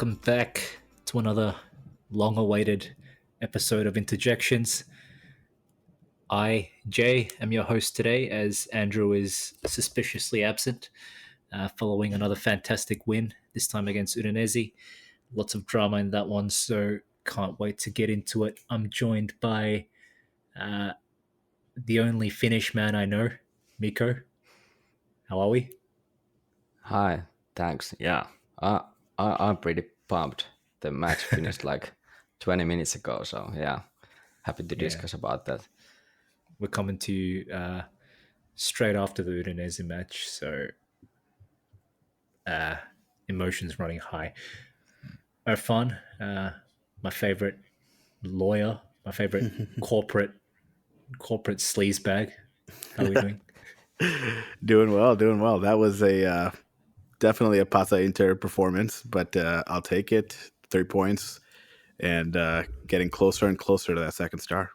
Welcome back to another long awaited episode of Interjections. I, Jay, am your host today as Andrew is suspiciously absent following another fantastic win, this time against Udinese. Lots of drama in that one, so can't wait to get into it. I'm joined by uh, the only Finnish man I know, Miko. How are we? Hi, thanks. Yeah, I'm pretty pumped. The match finished like 20 minutes ago, so yeah, happy to Yeah, discuss about that. we're coming to you straight after the Udinese match, so uh, emotions running high. Irfan, my favorite lawyer, my favorite corporate sleazebag. How are we doing? Doing well, doing well. That was a definitely a Pasa Inter performance, but I'll take it. 3 points and getting closer and closer to that second star.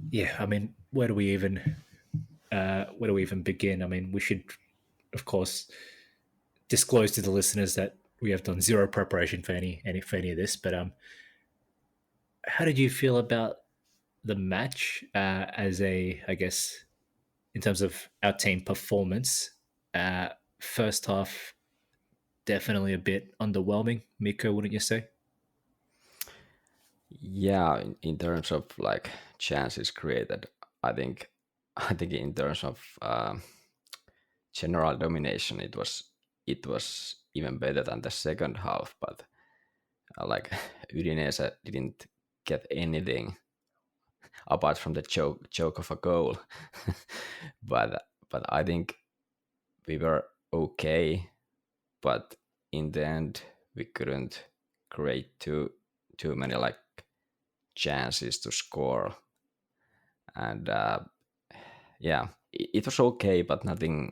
Yeah, I mean, where do we even begin? I mean, we should, of course, disclose to the listeners that we have done zero preparation for any of this. But how did you feel about the match as I guess, in terms of our team performance? First half, definitely a bit underwhelming. Miko, wouldn't you say? Yeah, in terms of like chances created, I think, I think in terms of general domination, it was even better than the second half. But like Udinese didn't get anything apart from the joke of a goal. but I think we were okay, but in the end we couldn't create too many like chances to score, and yeah, it was okay, but nothing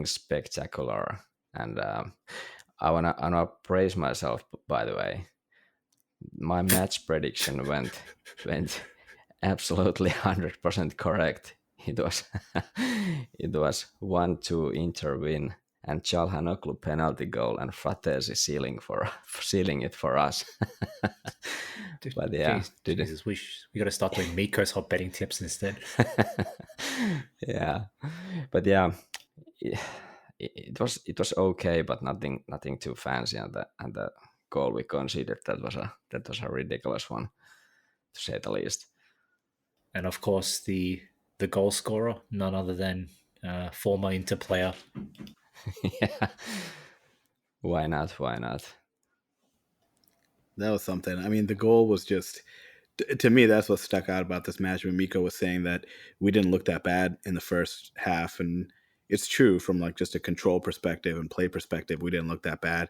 spectacular. And I wanna praise myself, by the way. My match prediction went absolutely 100% correct. It was it was 1-2 Inter win and calhanoglu penalty goal and Frattesi sealing it for us. But yeah, did Jesus, we got to start doing Miko's hot betting tips instead. yeah, but yeah, it, it was okay, but nothing too fancy. And the goal we conceded, that was a ridiculous one, to say the least. And of course, the goal scorer, none other than former Inter player. Yeah, why not? Why not? That was something. I mean, the goal was just to me. That's what stuck out about this match. When Miko was saying that we didn't look that bad in the first half, and it's true from like just a control perspective and play perspective, we didn't look that bad.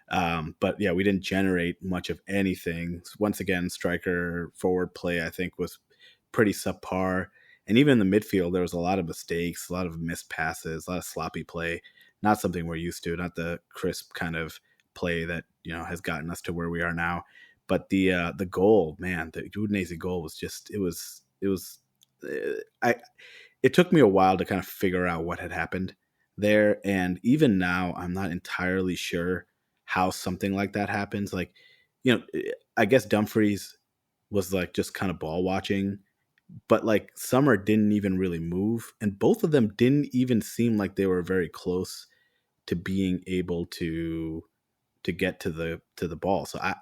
But yeah, we didn't generate much of anything. Once again, striker forward play, I think, was pretty subpar. And even in the midfield, there was a lot of mistakes, a lot of missed passes, a lot of sloppy play. Not something we're used to, not the crisp kind of play that has gotten us to where we are now. But the goal, man, the Udinese goal was just it was I it took me a while to kind of figure out what had happened there, and even now I'm not entirely sure how something like that happens. Like, I guess Dumfries was like just kind of ball watching, but like Summer didn't even really move, and both of them didn't even seem like they were very close to being able to get to the ball. So I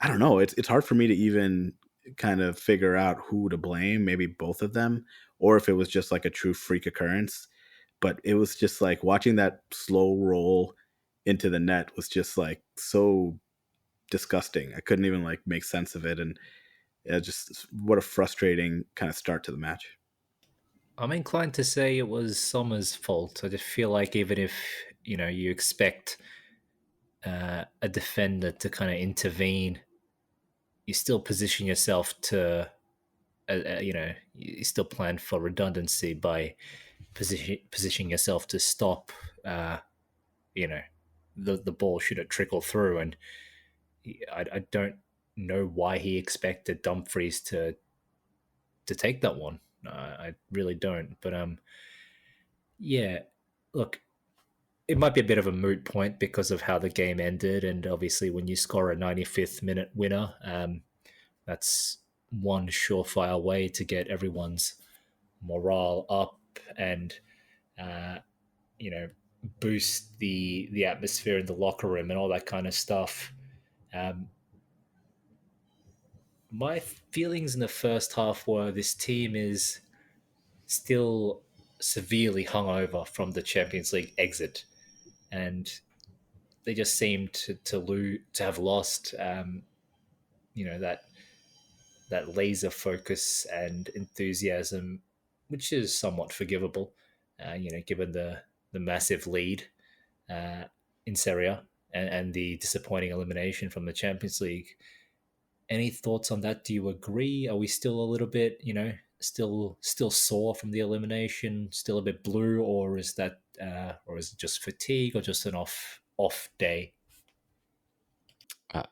don't know. It's hard for me to even kind of figure out who to blame. Maybe both of them, or if it was just like a true freak occurrence. But it was just like watching that slow roll into the net was just like so disgusting. I couldn't even like make sense of it, and just what a frustrating kind of start to the match. I'm inclined to say it was Sommer's fault. I just feel like even if you expect a defender to kind of intervene, you still position yourself to, you still plan for redundancy by positioning yourself to stop, you know, the ball should it trickle through. And I don't know why he expected Dumfries to take that one. I really don't. But yeah, look, it might be a bit of a moot point because of how the game ended, and obviously when you score a 95th minute winner, that's one surefire way to get everyone's morale up and uh, you know boost the atmosphere in the locker room and all that kind of stuff. Um, my feelings in the first half were this team is still severely hungover from the Champions League exit, and they just seemed to have lost that laser focus and enthusiasm, which is somewhat forgivable, given the massive lead uh, in Serie and the disappointing elimination from the Champions League. Any thoughts on that? Do you agree? Are we still a little bit, still sore from the elimination, still a bit blue, or is that, or is it just fatigue, or just an off day? Uh,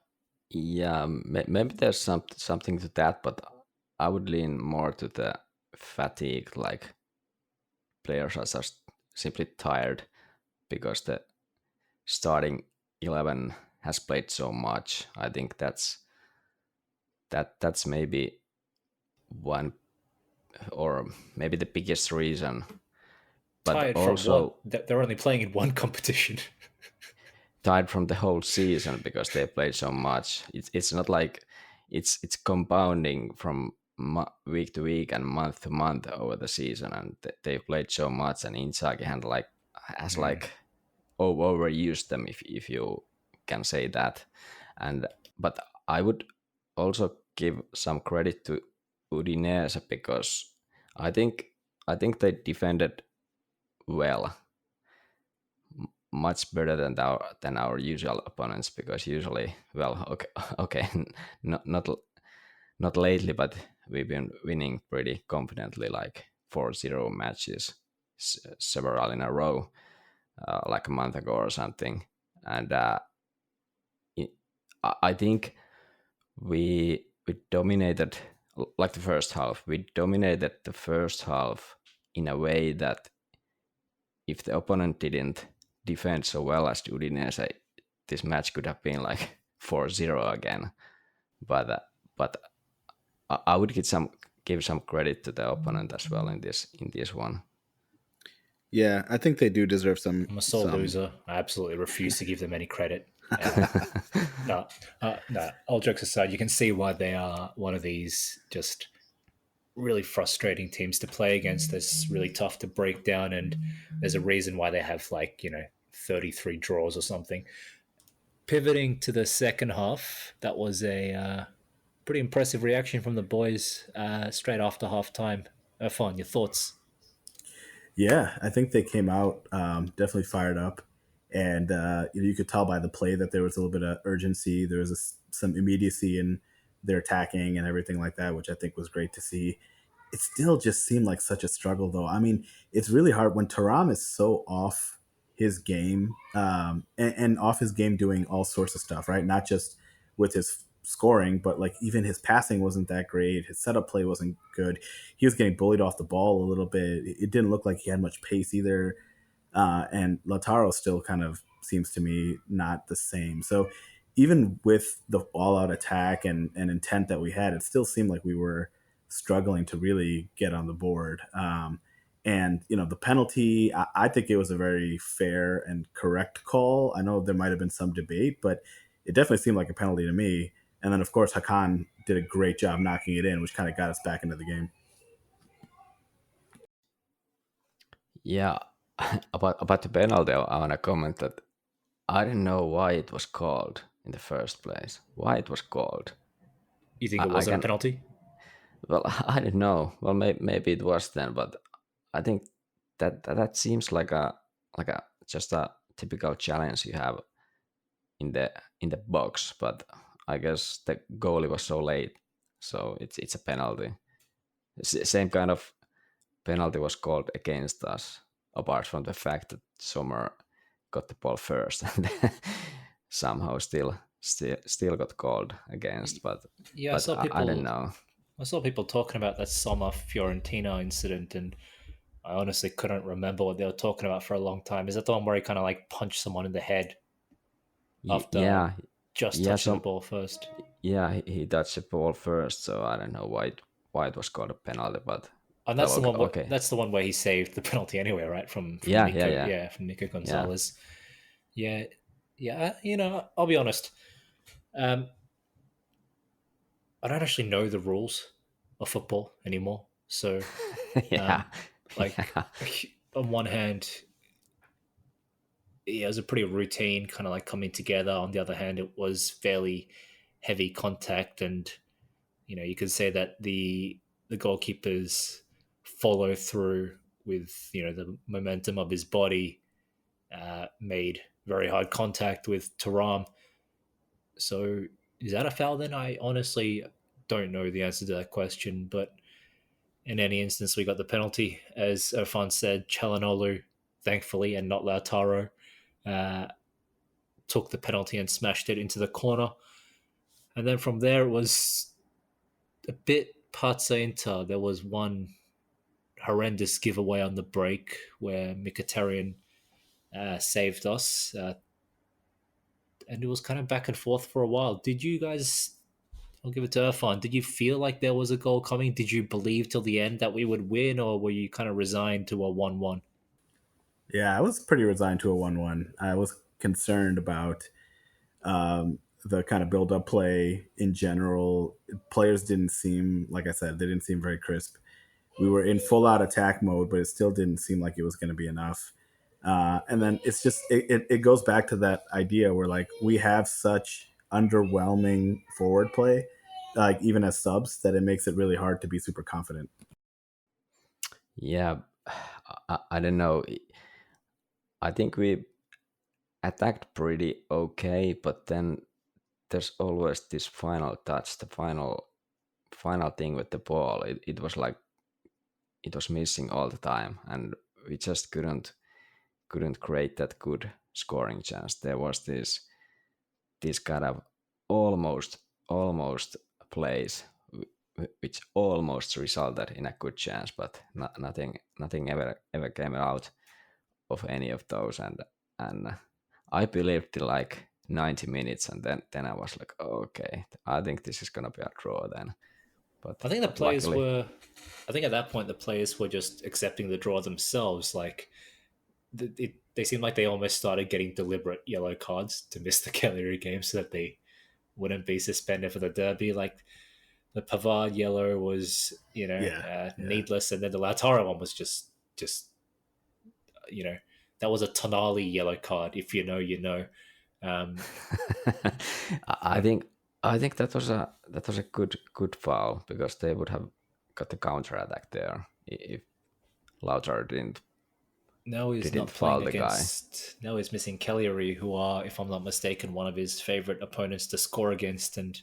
yeah, maybe there's something to that, but I would lean more to the fatigue. Like players are just simply tired because the starting 11 has played so much. I think that's maybe one, or maybe the biggest reason. But Tired from what? also They're only playing in one competition. tired from the whole season because they played so much. It's not like it's compounding from week to week and month to month over the season, and they played so much, and Inzaghi has like overused them, if you can say that. And but I would also give some credit to Udinese because I think they defended well, much better than our usual opponents, because usually, well, okay, not lately, but we've been winning pretty confidently, like 4-0 matches, several in a row, like a month ago or something. And I think we dominated, like the first half. We dominated the first half in a way that if the opponent didn't defend so well as Udinese, this match could have been like 4-0 again. But I would give some credit to the opponent as well in this one. Yeah, I think they do deserve some. I'm a sore loser. I absolutely refuse to give them any credit. No, all jokes aside, you can see why they are one of these just really frustrating teams to play against. That's really tough to break down, and there's a reason why they have 33 draws or something. Pivoting to the second half, that was a pretty impressive reaction from the boys straight after halftime. Fun, your thoughts? Yeah, I think they came out definitely fired up, and you could tell by the play that there was a little bit of urgency. There was some immediacy in their attacking and everything like that, which I think was great to see. It still just seemed like such a struggle, though. I mean, it's really hard when Thuram is so off his game, and off his game doing all sorts of stuff, right? Not just with his scoring, but like even his passing wasn't that great. His setup play wasn't good. He was getting bullied off the ball a little bit. It didn't look like he had much pace either. And Lautaro still kind of seems to me not the same. So even with the all-out attack and intent that we had, it still seemed like we were struggling to really get on the board. And the penalty, I think it was a very fair and correct call. I know there might have been some debate, but it definitely seemed like a penalty to me. And then, of course, Hakan did a great job knocking it in, which kind of got us back into the game. Yeah, about the penalty, I want to comment that I didn't know why it was called in the first place. Why it was called? You think it I wasn't a can. penalty? Well, I don't know. Well, maybe it was then, but I think that seems like a just a typical challenge you have in the box. But I guess the goalie was so late, so it's a penalty. Same kind of penalty was called against us, apart from the fact that Sommer got the ball first and somehow still got called against. But Yeah, I don't know. I saw people talking about that Sommer Fiorentina incident, and I honestly couldn't remember what they were talking about for a long time. Is that the one where he kind of like punched someone in the head after Yeah, just yeah, touching the some ball first? yeah, he touched the ball first, so I don't know why it was called a penalty, but And well, that's the okay, one. okay. That's the one where he saved the penalty anyway, right? From Yeah, yeah, Nico, yeah, yeah, from Nico yeah. Gonzalez. Yeah, yeah. You know, I'll be honest. Um, I don't actually know the rules of football anymore. So, Yeah, like, yeah, on one hand, yeah, it was a pretty routine kind of like coming together. On the other hand, it was fairly heavy contact, and you could say that the goalkeeper's follow through with the momentum of his body made very hard contact with thuram. So is that a foul? Then I honestly don't know the answer to that question, but in any instance, we got the penalty, as Irfan said. Calhanoglu, thankfully, and not Lautaro, uh, took the penalty and smashed it into the corner. And then from there, it was a bit Pazza Inter. There was one horrendous giveaway on the break where Mkhitaryan saved us, and it was kind of back and forth for a while. Did you guys? I'll give it to Irfan. Did you feel like there was a goal coming? Did you believe till the end that we would win, or were you kind of resigned to a 1-1? Yeah, I was pretty resigned to a 1-1. I was concerned about the kind of build up play in general. Players didn't seem, like I said, they didn't seem very crisp. We were in full out attack mode, but it still didn't seem like it was going to be enough. And then it's just, it goes back to that idea where like we have such underwhelming forward play, like even as subs, that it makes it really hard to be super confident. yeah. I don't know. I think we attacked pretty okay, but then there's always this final touch, the final thing with the ball. It was like it was missing all the time, and we just couldn't create that good scoring chance. There was this kind of almost plays which almost resulted in a good chance, but nothing ever came out of any of those. And I believed till like 90 minutes, and then I was like, oh, okay, I think this is gonna be a draw then. But I think the but players luckily, were. I think at that point the players were just accepting the draw themselves. Like they seemed like they almost started getting deliberate yellow cards to miss the Cagliari game so that they wouldn't be suspended for the derby. Like the Pavard yellow was, Yeah, yeah. needless, and then the Lautaro one was just you know, that was a Tonali yellow card. If you know, you know. Um, I like think that was a good foul because they would have got the counter attack there if Lautaro now he's didn't not foul playing the guy. against. Now he's missing Cagliari, who are, if I'm not mistaken, one of his favorite opponents to score against. And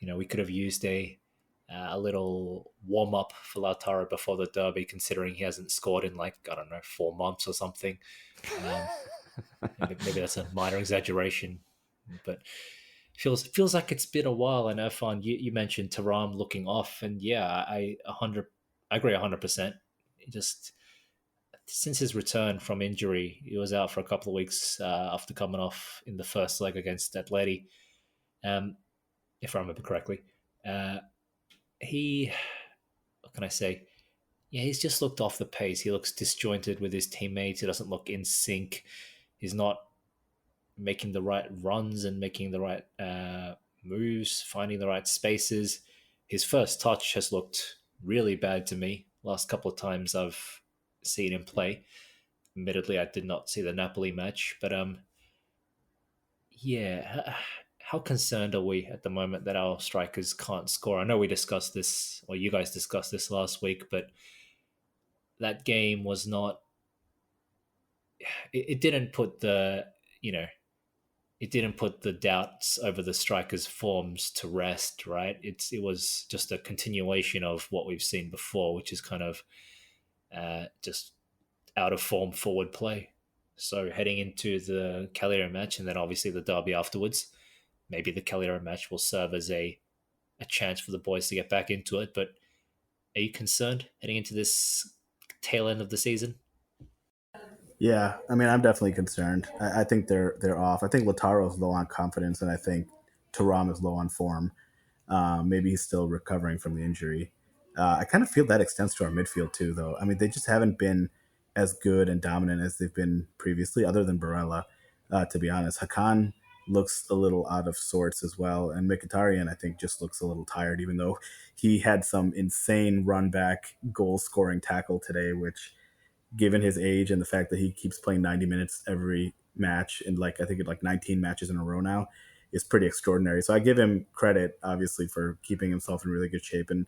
we could have used a little warm up for Lautaro before the derby, considering he hasn't scored in like I don't know 4 months or something. Um, maybe that's a minor exaggeration, but feels like it's been a while. And Irfan, you mentioned Taram looking off, and yeah, I agree 100%. Just since his return from injury, he was out for a couple of weeks after coming off in the first leg against Atleti, if I remember correctly. Uh, he, what can I say? Yeah, he's just looked off the pace. He looks disjointed with his teammates. He doesn't look in sync. He's not making the right runs and making the right moves, finding the right spaces. His first touch has looked really bad to me. Last couple of times I've seen him play. Admittedly, I did not see the Napoli match, but yeah. How concerned are we at the moment that our strikers can't score? I know we discussed this, or you guys discussed this last week, but that game was not. It didn't put the you know it didn't put the doubts over the strikers' forms to rest, right? It was just a continuation of what we've seen before, which is kind of just out of form forward play. So heading into the Cagliari match and then obviously the derby afterwards, maybe the Cagliari match will serve as a chance for the boys to get back into it. But are you concerned heading into this tail end of the season? Yeah, I mean, I'm definitely concerned. I think they're off. I think Lautaro's low on confidence, and I think Thuram is low on form. Maybe he's still recovering from the injury. I kind of feel that extends to our midfield too, though. I mean, they just haven't been as good and dominant as they've been previously, other than Barella. To be honest, Hakan looks a little out of sorts as well, and Mkhitaryan I think just looks a little tired, even though he had some insane run back goal scoring tackle today, which given his age and the fact that he keeps playing 90 minutes every match and like I think like 19 matches in a row now is pretty extraordinary. So I give him credit obviously for keeping himself in really good shape and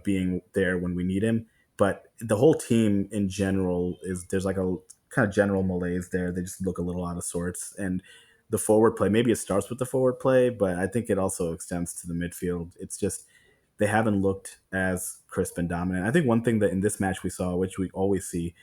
being there when we need him. But the whole team in general is there's like a kind of general malaise there. They just look a little out of sorts. And the forward play, maybe it starts with the forward play, but I think it also extends to the midfield. It's just they haven't looked as crisp and dominant. I think one thing that in this match we saw, which we always see,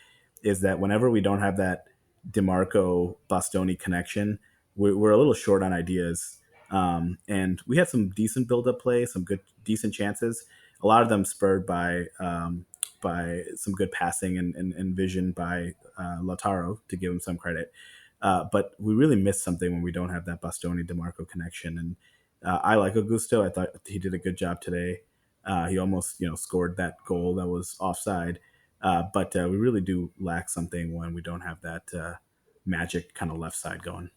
is that whenever we don't have that Dimarco-Bastoni connection, we're a little short on ideas. And we had some decent build-up play, some good, decent chances. A lot of them spurred by some good passing and vision by Lautaro, to give him some credit. But we really miss something when we don't have that Bastoni DeMarco connection. And I like Augusto. I thought he did a good job today. He almost scored that goal that was offside. But we really do lack something when we don't have that magic kind of left side going.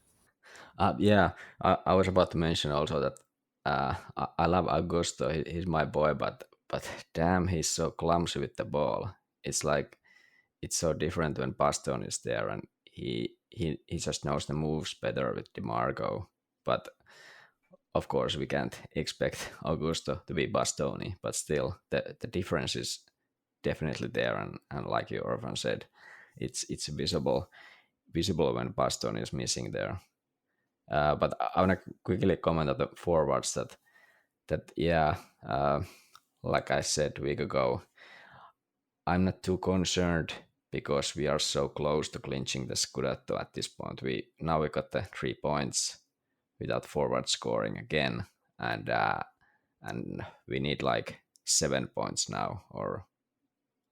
Yeah, I was about to mention also that I love Augusto. He's my boy, but damn, he's so clumsy with the ball. It's like it's so different when Baston is there, and he just knows the moves better with Dimarco. But of course, we can't expect Augusto to be Bastoni, but still, the difference is definitely there, and like you often said, it's visible when Bastoni is missing there. But I want to quickly comment on the forwards that yeah, like I said a week ago, I'm not too concerned because we are so close to clinching the Scudetto at this point. We got the 3 points without forward scoring again, and we need like 7 points now, or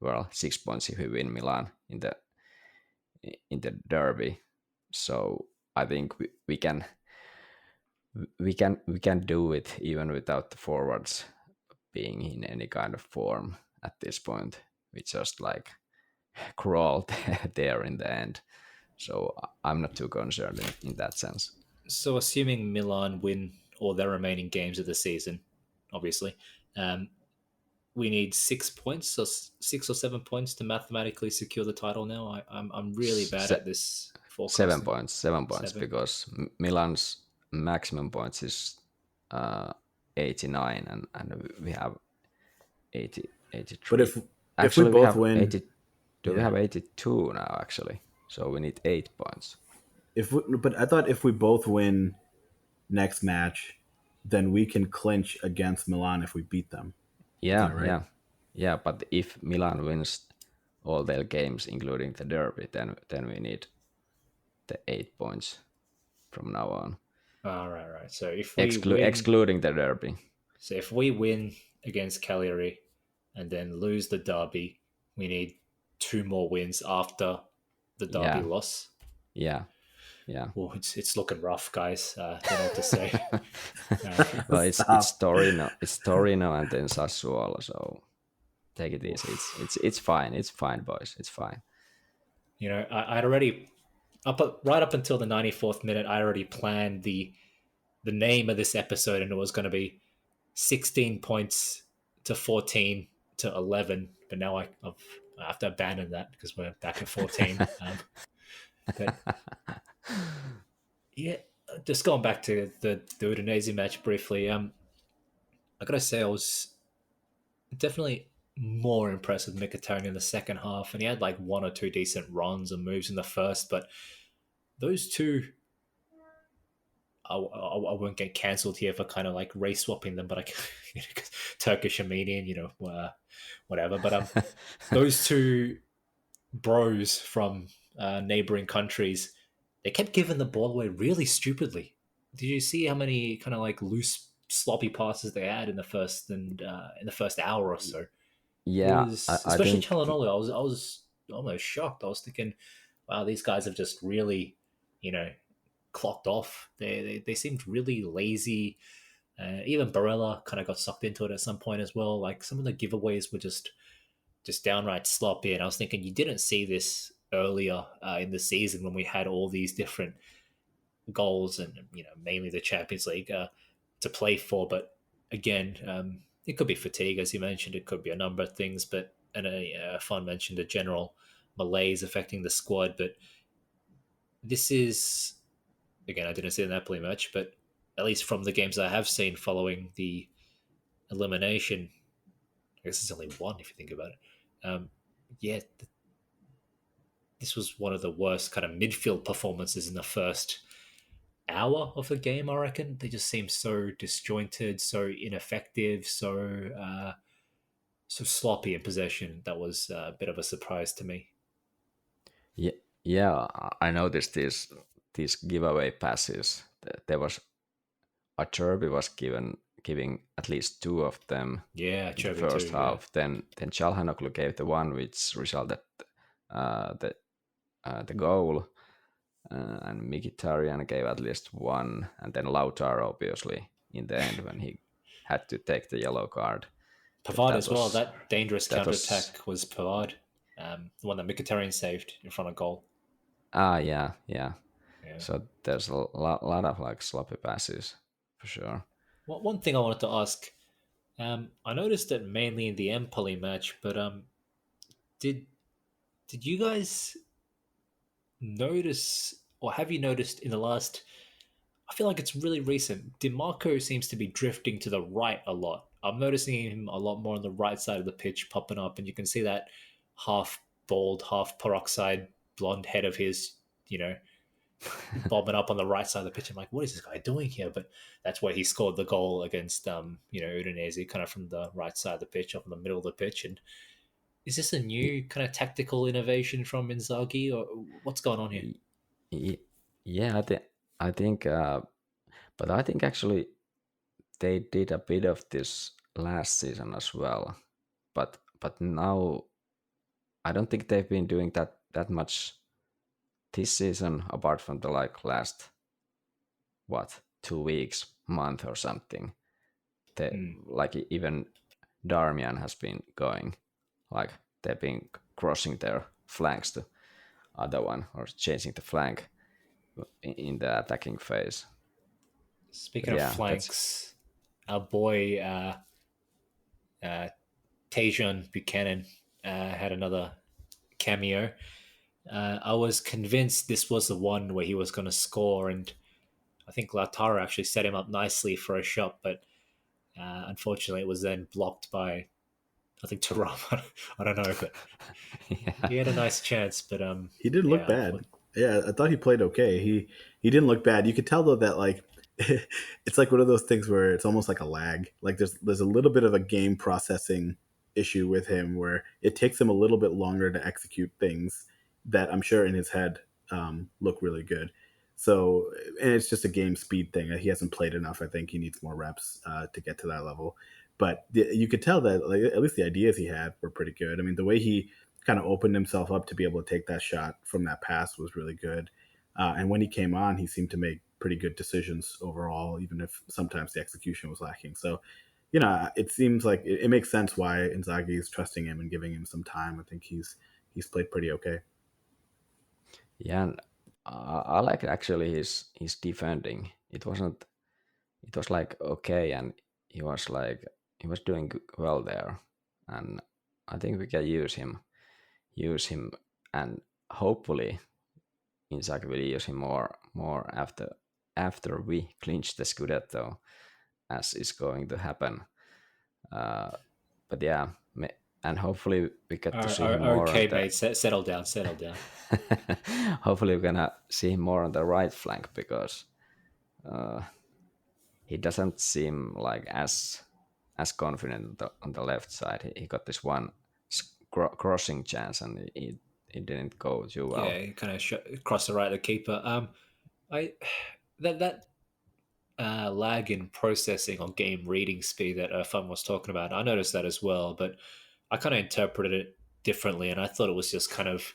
well 6 points if we win Milan in the derby. So I think we can do it even without the forwards being in any kind of form at this point. We just like crawled there in the end. So I'm not too concerned in that sense. So, assuming Milan win all their remaining games of the season, obviously, we need 6 points, so 6 or 7 points to mathematically secure the title. Now, I'm really bad at this forecasting. 7 points, because Milan's maximum points is 89, and we have 80, 83. But if actually, we both have win, 80, we have 82 now actually? So we need 8 points. But I thought if we both win next match, then we can clinch against Milan if we beat them. Yeah, right? yeah. But if Milan wins all their games, including the derby, then we need the 8 points from now on. Right. So if we win, excluding the derby. So if we win against Cagliari and then lose the derby, we need 2 more wins after the derby loss. Yeah. Well, it's looking rough, guys. Don't know what to say. Well, it's Torino. It's Torino and then Sassuolo. So take it easy. It's fine. It's fine, boys. It's fine. I'd already right up until the 94th minute. I already planned the name of this episode, and it was going to be 16 points to 14 to 11. But now I have to abandon that because we're back at 14. But yeah, just going back to the Udinese match briefly. I gotta say I was definitely more impressed with Mkhitaryan in the second half, and he had like 1 or 2 decent runs and moves in the first, but those two, I won't get cancelled here for kind of like race swapping them, but Turkish Armenian, whatever. But those two bros from neighboring countries, they kept giving the ball away really stupidly. Did you see how many kind of like loose, sloppy passes they had in the first hour or so? Yeah, was I especially think calhanoglu. I was almost shocked. I was thinking, wow, these guys have just really, you know, clocked off. They seemed really lazy. Even Barella kind of got sucked into it at some point as well. Like some of the giveaways were just downright sloppy. And I was thinking, you didn't see this earlier in the season when we had all these different goals and mainly the Champions League to play for. But again, it could be fatigue, as you mentioned. It could be a number of things. But and Fon mentioned a general malaise affecting the squad. But this is again, I didn't see the Napoli match, but at least from the games I have seen following the elimination, I guess it's only one if you think about it. Yeah, this was one of the worst kind of midfield performances in the first hour of the game. I reckon they just seemed so disjointed, so ineffective, so sloppy in possession. That was a bit of a surprise to me. yeah, yeah, I noticed these giveaway passes. There was a Cherby was giving at least two of them Yeah, in the Cherby too. first Yeah, half. Then Calhanoglu gave the one which resulted the the goal, and Mkhitaryan gave at least one, and then Lautaro obviously in the end when he had to take the yellow card. Pavard That as well. was That dangerous that counter was attack was Pavard, the one that Mkhitaryan saved in front of goal. yeah, yeah. Yeah. So there's a lot of like sloppy passes for sure. One thing I wanted to ask, I noticed it mainly in the Empoli match, but did did you guys notice, or have you noticed in the last? I feel like it's really recent. Dimarco seems to be drifting to the right a lot. I'm noticing him a lot more on the right side of the pitch, popping up, and you can see that half bald, half peroxide blonde head of his, you know, bobbing up on the right side of the pitch. I'm like, what is this guy doing here? But that's where he scored the goal against, Udinese, kind of from the right side of the pitch, up in the middle of the pitch. And is this a Y- new kind of tactical innovation from Inzaghi, or what's going on here? y- y- yeah, I think, but I think actually they did a bit of this last season as well. But now I don't think they've been doing that much this season, apart from the like last what 2 weeks, month or something. They Hmm. like even Darmian has been going, like they've been crossing their flanks to other one or changing the flank in the attacking phase. But Speaking of yeah, that's flanks, our boy uh, Tajon Buchanan had another cameo. I was convinced this was the one where he was going to score, and I think Lautaro actually set him up nicely for a shot, but unfortunately it was then blocked by, I think, thuram. I don't know, but yeah, he had a nice chance, but He didn't look yeah, bad. Yeah, I thought he played okay. He didn't look bad. You could tell though that like it's like one of those things where it's almost like a lag. Like there's a little bit of a game processing issue with him where it takes him a little bit longer to execute things that I'm sure in his head look really good. So and it's just a game speed thing. He hasn't played enough. I think he needs more reps to get to that level. But you could tell that like, at least the ideas he had were pretty good. I mean, the way he kind of opened himself up to be able to take that shot from that pass was really good. And when he came on, he seemed to make pretty good decisions overall, even if sometimes the execution was lacking. So, it seems like it makes sense why Inzaghi is trusting him and giving him some time. I think he's played pretty okay. yeah. And I like actually his defending. It was like okay, and he was doing well there, and I think we can use him, and hopefully Inzaghi will use him more after we clinch the Scudetto, as is going to happen. Uh, but yeah, and hopefully we get to see him more on Okay, the. mate, settle down, settle down. Hopefully we're gonna see him more on the right flank because uh, he doesn't seem like as confident on the left side. He got this one crossing chance and it didn't go too well. Yeah, he kind of crossed the right of the keeper. I that lag in processing or game reading speed that Fun was talking about. I noticed that as well, but I kind of interpreted it differently, and I thought it was just kind of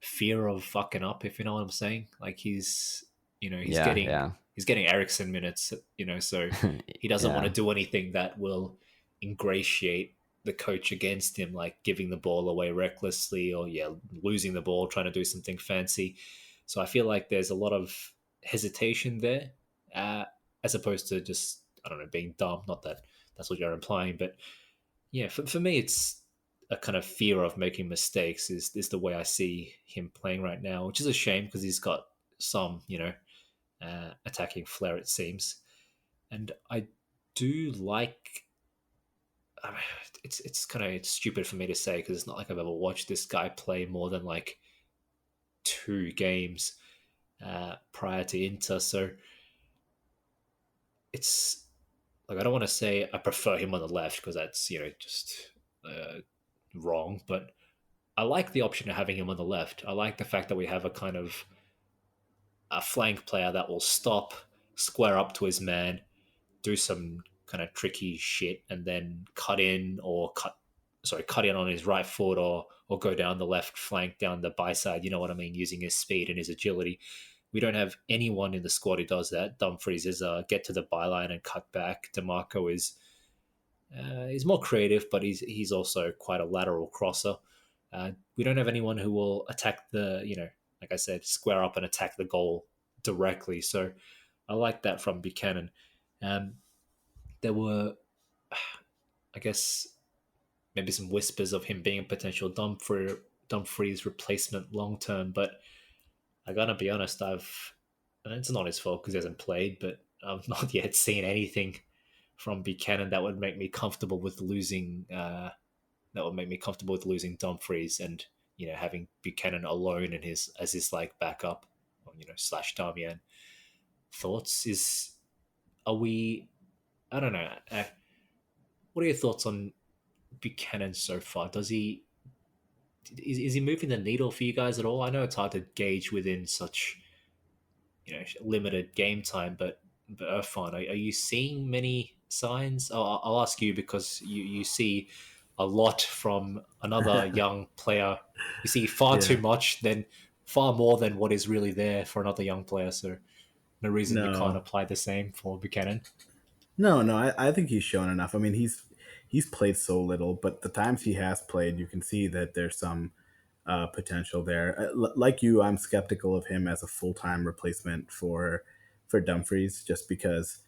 fear of fucking up, if you know what I'm saying. Like he's, he's Yeah, getting yeah. he's getting Ericsson minutes, so he doesn't want to Yeah. do anything that will ingratiate the coach against him, like giving the ball away recklessly or losing the ball, trying to do something fancy. So I feel like there's a lot of hesitation there, uh, as opposed to just I don't know being dumb. Not that that's what you're implying, but yeah, for me, it's a kind of fear of making mistakes is the way I see him playing right now, which is a shame because he's got some, attacking flair, it seems. And I do like. I mean, it's kind of stupid for me to say because it's not like I've ever watched this guy play more than like 2 games prior to Inter, so it's like I don't want to say I prefer him on the left because that's just wrong, but I like the option of having him on the left. I like the fact that we have a kind of a flank player that will stop, square up to his man, do some kind of tricky shit, and then cut in on his right foot or go down the left flank, down the by side. You know what I mean? Using his speed and his agility. We don't have anyone in the squad who does that. Dumfries is get to the byline and cut back. Dimarco is he's more creative, but he's also quite a lateral crosser. We don't have anyone who will attack like I said, square up and attack the goal directly. So I like that from Buchanan. Um, there were, I guess, maybe some whispers of him being a potential Dumfries replacement long term, but I gotta be honest, and it's not his fault because he hasn't played, but I've not yet seen anything from Buchanan that would make me comfortable with losing. That would make me comfortable with losing Dumfries and having Buchanan alone in his as his like backup, or, slash Darmian. Thoughts is are we? I don't know. What are your thoughts on Buchanan so far? Does he is he moving the needle for you guys at all? I know it's hard to gauge within such limited game time, but Irfan, are you seeing many signs? I'll ask you because you see a lot from another young player. You see far too Yeah. much than far more than what is really there for another young player. So no reason you can't No. apply the same for Buchanan. No. I think he's shown enough. I mean, he's played so little, but the times he has played, you can see that there's some potential there. Like you, I'm skeptical of him as a full time replacement for Dumfries, just because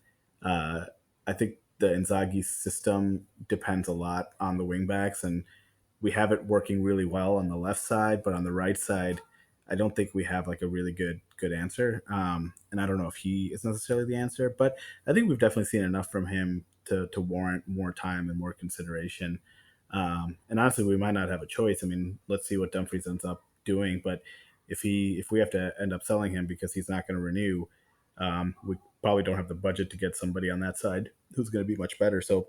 uh, I think the Inzaghi system depends a lot on the wingbacks, and we have it working really well on the left side, but on the right side, I don't think we have like a really good answer. And I don't know if he is necessarily the answer, but I think we've definitely seen enough from him to warrant more time and more consideration. And honestly, we might not have a choice. I mean, let's see what Dumfries ends up doing. But if we have to end up selling him because he's not going to renew, we probably don't have the budget to get somebody on that side who's going to be much better. So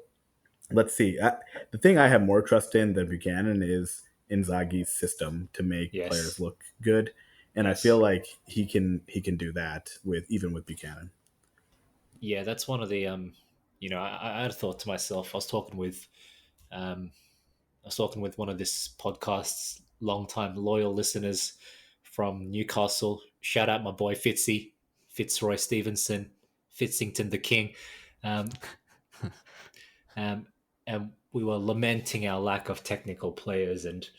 let's see. The thing I have more trust in than Buchanan is Inzaghi's system to make players Yes, look good, and I feel yes, like he can do that with Buchanan. yeah. That's one of the I had thought to myself. Um, I was talking with one of this podcast's long-time loyal listeners from Newcastle. Shout out my boy Fitzy, Fitzroy Stevenson, Fitzington the King. Um, um, and we were lamenting our lack of technical players. And,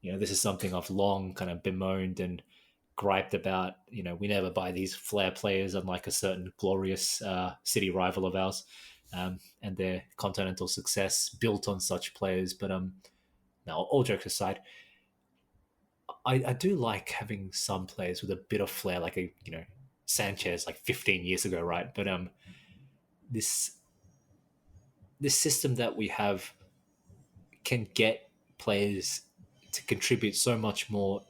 this is something I've long kind of bemoaned and griped about. We never buy these flair players, unlike a certain glorious city rival of ours. And their continental success built on such players. But now, all jokes aside, I do like having some players with a bit of flair, like Sanchez, like 15 years ago, right? But this this system that we have can get players to contribute so much more,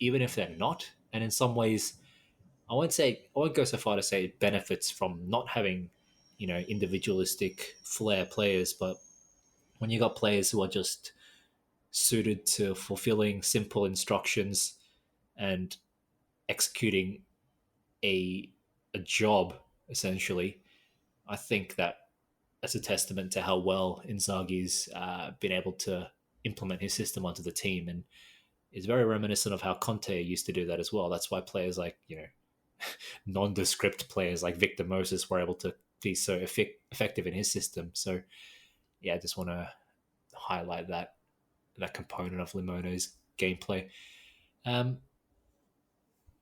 even if they're not. And in some ways, I won't go so far to say it benefits from not having, individualistic flair players, but when you got players who are just suited to fulfilling simple instructions and executing a a job essentially. I think that that's a testament to how well Inzaghi's been able to implement his system onto the team, and it's very reminiscent of how Conte used to do that as well. That's why players like nondescript players like Victor Moses were able to be so effective in his system. So yeah, I just want to highlight that component of Limone's gameplay.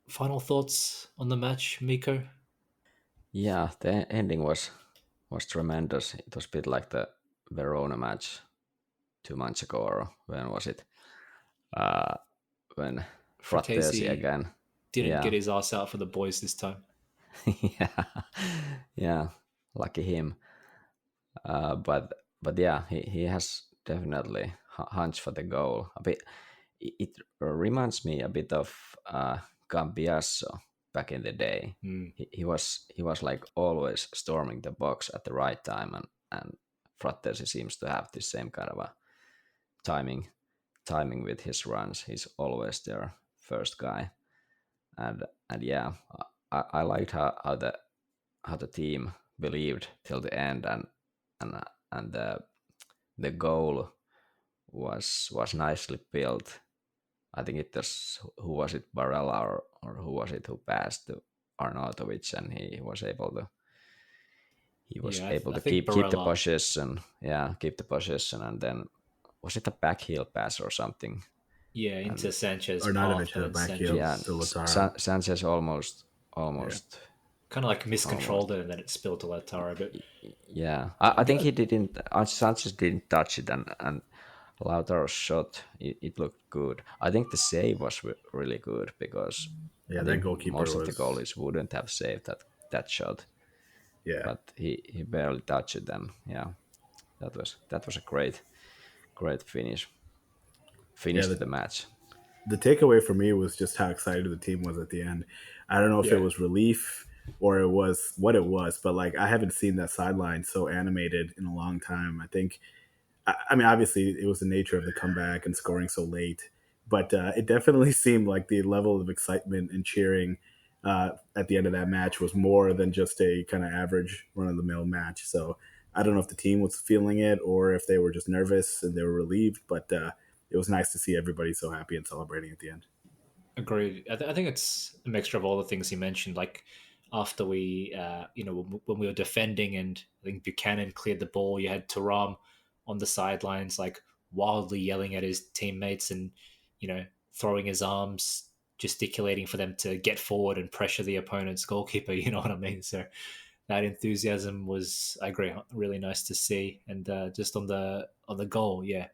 Final thoughts on the match, Miko? Yeah, the ending was tremendous. It was a bit like the Verona match 2 months ago, or when was it? Uh, when Frattesi Frattesi again. didn't Yeah, get his ass out for the boys this time. yeah, yeah. Lucky him. But yeah, he has definitely hunch for the goal. A bit. It reminds me a bit of Cambiasso back in the day. He was like always storming the box at the right time, and Frattesi seems to have the same kind of a timing with his runs. He's always their first guy, and yeah, I liked how the team believed till the end, and and the goal was nicely built. I think it was, who was it, Barella, or who was it who passed to Arnautovic, and he was Yeah, able I to think keep the Barella. possession. Yeah, keep the possession, and then was it a backheel pass or something? Yeah, And into Sanchez Arnautovic path, had and a then back heel yeah, to Sanchez Lautaro. Sanchez almost Yeah. almost kind of like almost miscontrolled it, and then it spilled to Lautaro. But yeah. I I think got he didn't. Sanchez didn't touch it, and Lautaro's shot, it looked good. I think the save was really good, because Yeah, I that think goalkeeper most of the was. goalies wouldn't have saved that shot, Yeah, but he barely touched it. And yeah, that was a great yeah. finish to the match. The takeaway for me was just how excited the team was at the end. I don't know if it yeah, was relief or it was what it was, but like I haven't seen that sideline so animated in a long time. I think, I mean, obviously it was the nature of the comeback and scoring so late, but it definitely seemed like the level of excitement and cheering at the end of that match was more than just a kind of average run of the mill match. So I don't know if the team was feeling it or if they were just nervous and they were relieved, but it was nice to see everybody so happy and celebrating at the end. agreed. I think it's a mixture of all the things you mentioned. Like after we, when we were defending, and I think Buchanan cleared the ball, you had Thuram on the sidelines, like wildly yelling at his teammates, and throwing his arms, gesticulating for them to get forward and pressure the opponent's goalkeeper. You know what I mean? So that enthusiasm was, I agree, really nice to see. And just on the goal, yeah,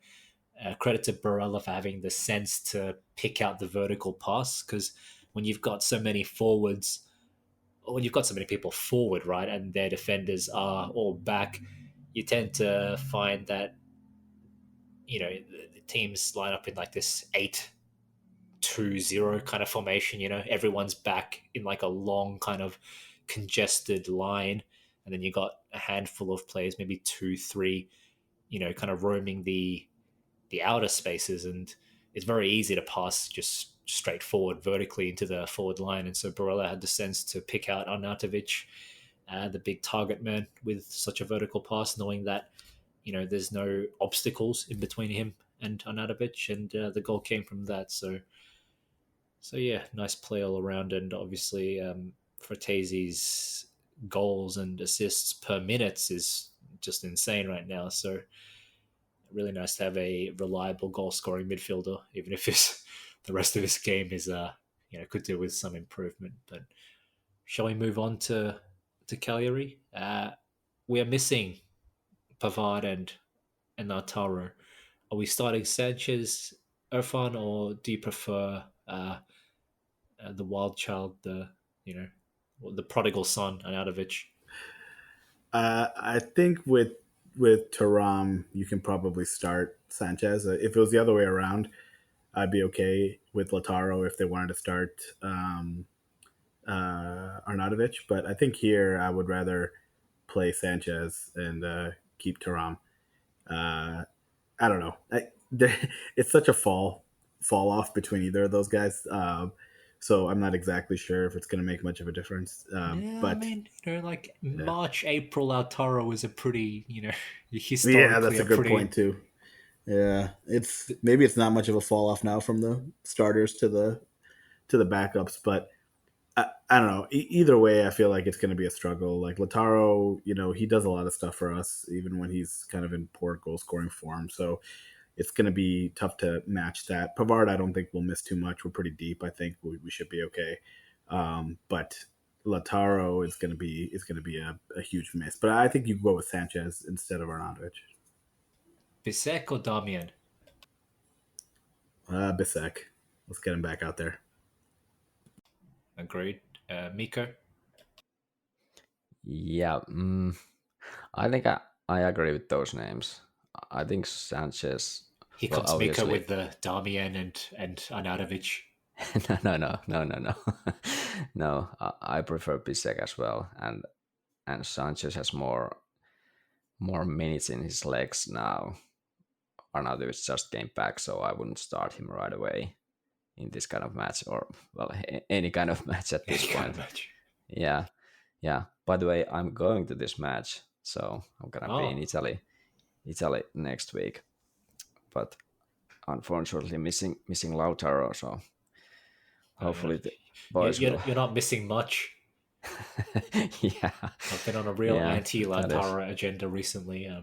credit to Barella for having the sense to pick out the vertical pass, because when you've got so many forwards, or when you've got so many people forward, right, and their defenders are all back, you tend to find that the teams line up in like this 8-2-0 kind of formation. Everyone's back in like a long kind of congested line, and then you got a handful of players, maybe 2-3, kind of roaming the outer spaces, and it's very easy to pass just straight forward vertically into the forward line. And so Barella had the sense to pick out Arnautovic, the big target man, with such a vertical pass, knowing that there's no obstacles in between him and Arnautovic, and the goal came from that. So yeah, nice play all around, and obviously Frattesi's goals and assists per minute is just insane right now. So really nice to have a reliable goal scoring midfielder, even if the rest of his game is could do with some improvement. But shall we move on to Cagliari? We are missing Pavard and Lautaro. Are we starting Sanchez, Irfan, or do you prefer the wild child, you know the prodigal son, Arnautovic? I think with Taram, you can probably start Sanchez. If it was the other way around, I'd be okay with Lautaro if they wanted to start Arnautovic. But I think here I would rather play Sanchez and keep Taram. Uh, I don't know. It's such a fall off between either of those guys. So I'm not exactly sure if it's going to make much of a difference. Yeah, I But mean, like yeah, March, April, Lautaro is a pretty, yeah, that's historically a a good point pretty too. Yeah, it's not much of a fall off now from the starters to the backups, but I don't know. Either way, I feel like it's going to be a struggle. Like Lautaro, he does a lot of stuff for us, even when he's kind of in poor goal scoring form. So it's going to be tough to match that. Pavard, I don't think we'll miss too much. We're pretty deep. I think we should be okay. But Lautaro is going to be a huge miss. But I think you go with Sanchez instead of Arnautovic. Bisek or Damian? Bisek. Let's get him back out there. Agreed. Miko? Yeah, I think I agree with those names. I think Sanchez. Here Well, comes Miko obviously, with the Damian and Arnautovic. no. No, I prefer Pisek as well, and Sanchez has more minutes in his legs now. Arnautovic just came back, so I wouldn't start him right away in this kind of match, or well, any kind of match at this Any kind point. of match. Yeah, yeah. By the way, I'm going to this match, so I'm gonna be in Oh, Italy next week. But unfortunately, missing Lautaro, so oh yeah. hopefully the boys will. You're not missing much. Yeah, I've been on a real yeah, that is. anti-Lautaro agenda recently. Yeah,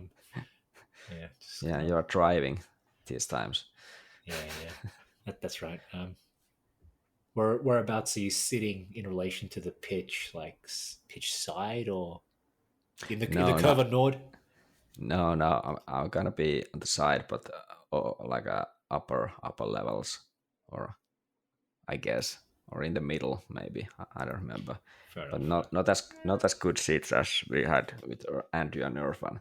just Yeah, gonna. you're driving these times. Yeah. That's right. Whereabouts are you sitting in relation to the pitch? Like pitch side or in the No, curve no, of Nord? no. I'm gonna be on the side, but like upper levels, or I guess, or in the middle maybe. I don't remember, Fair but enough. not as good seats as we had with Andrew and Irfan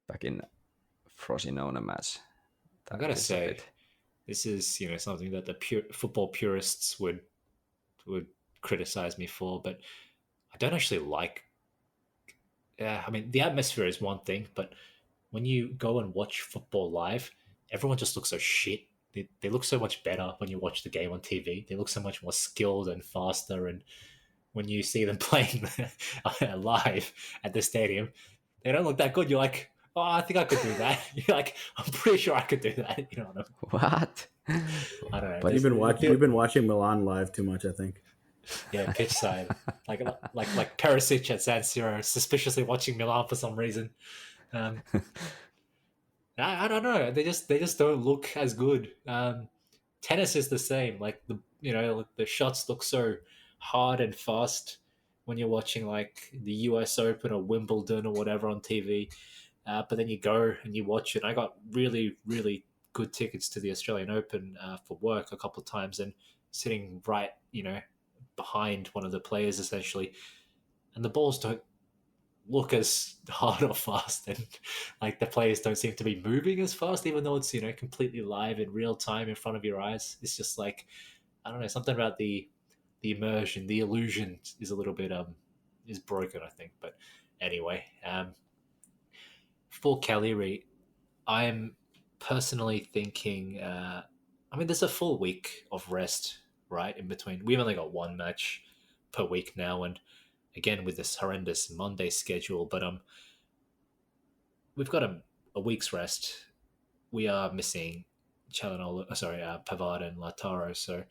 back in Frosinone match. I That gotta is a say, bit. this is something that the football purists would criticize me for, but I don't actually like. I mean, the atmosphere is one thing, but when you go and watch football live, everyone just looks so shit. They look so much better when you watch the game on TV. They look so much more skilled and faster. And when you see them playing live at the stadium, they don't look that good. You're like, oh, I think I could do that. You're like, I'm pretty sure I could do that. You know, What? I don't know. But You've been watching Milan live too much, I think. yeah, pitch side, like Perisic at San Siro, suspiciously watching Milan for some reason. Um, I don't know. They just don't look as good. Tennis is the same. Like the shots look so hard and fast when you're watching like the U.S. Open or Wimbledon or whatever on TV. But then you go and you watch it. I got really good tickets to the Australian Open for work a couple of times, and sitting right behind one of the players essentially, and the balls don't look as hard or fast, and like the players don't seem to be moving as fast, even though it's completely live in real time in front of your eyes. It's just like I don't know, something about the immersion, the illusion is a little bit is broken, I think. But anyway, for Cagliari, I'm personally thinking. I mean, there's a full week of rest, right, in between. We've only got one match per week now, and again with this horrendous Monday schedule. But we've got a week's rest. We are missing Pavard and Lautaro. So